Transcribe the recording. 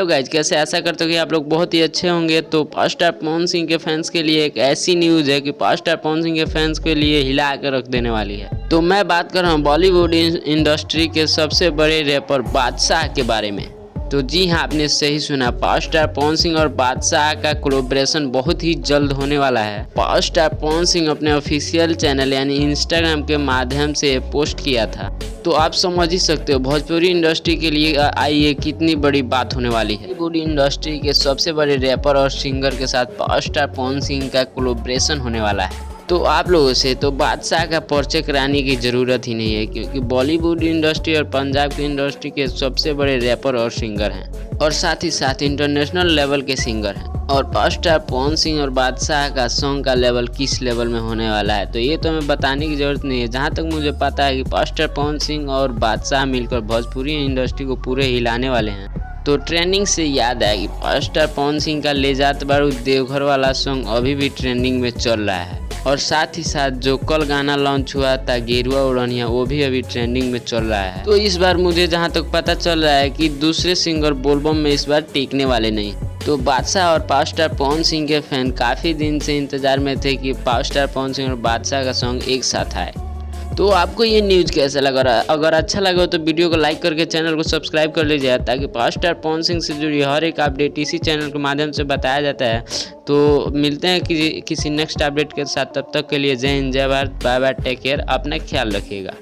Hello guys, कैसे? आशा करते हो कि आप लोग बहुत ही अच्छे होंगे। तो पावर स्टार पवन सिंह के फैंस के लिए एक ऐसी न्यूज़ है कि पावर स्टार पवन सिंह के फैंस के लिए हिला कर रख देने वाली है। तो मैं बात कर रहा हूँ बॉलीवुड इंडस्ट्री के सबसे बड़े रैपर बादशाह के बारे में। तो जी हाँ, आपने सही सुना, पावर स्टार पवन सिंह और बादशाह का कोलैबोरेशन बहुत ही जल्द होने वाला है। पावर स्टार पवन सिंह अपने ऑफिशियल चैनल यानी इंस्टाग्राम के माध्यम से पोस्ट किया था। तो आप समझ ही सकते हो भोजपुरी इंडस्ट्री के लिए ये कितनी बड़ी बात होने वाली है। बॉलीवुड इंडस्ट्री के सबसे बड़े रैपर और सिंगर के साथ पावर स्टार पवन सिंह का कोलैबोरेशन होने वाला है। तो आप लोगों से तो बादशाह का परिचय कराने की ज़रूरत ही नहीं है, क्योंकि बॉलीवुड इंडस्ट्री और पंजाब की इंडस्ट्री के सबसे बड़े रैपर और सिंगर हैं और साथ ही साथ इंटरनेशनल लेवल के सिंगर हैं। और पावर स्टार पवन सिंह और बादशाह का सॉन्ग का लेवल किस लेवल में होने वाला है तो ये तो हमें बताने की ज़रूरत नहीं है। जहाँ तक मुझे पता है कि पावर स्टार पवन सिंह और बादशाह मिलकर भोजपुरी इंडस्ट्री को पूरे हिलाने वाले हैं। तो ट्रेंडिंग से याद आया कि पावर स्टार पवन सिंह का ले जात बारू देवघर वाला सॉन्ग अभी भी ट्रेंडिंग में चल रहा है। और साथ ही साथ जो कल गाना लॉन्च हुआ था गेरुआ उड़निया, वो भी अभी ट्रेंडिंग में चल रहा है। तो इस बार मुझे जहां तक पता चल रहा है कि दूसरे सिंगर बोलबम में इस बार टिकने वाले नहीं। तो बादशाह और पावर स्टार पवन सिंह के फैन काफ़ी दिन से इंतजार में थे कि पावर स्टार पवन सिंह और बादशाह का सॉन्ग एक साथ आए। तो आपको ये न्यूज़ कैसा लगा? अगर अच्छा लगा हो तो वीडियो को लाइक करके चैनल को सब्सक्राइब कर लीजिए, ताकि पावर स्टार पवन सिंह से जुड़ी हर एक अपडेट इसी चैनल के माध्यम से बताया जाता है। तो मिलते हैं किसी नेक्स्ट अपडेट के साथ। तब तक के लिए जय हिंद, जय Bharat, bye bye, take care, अपना ख्याल रखिएगा।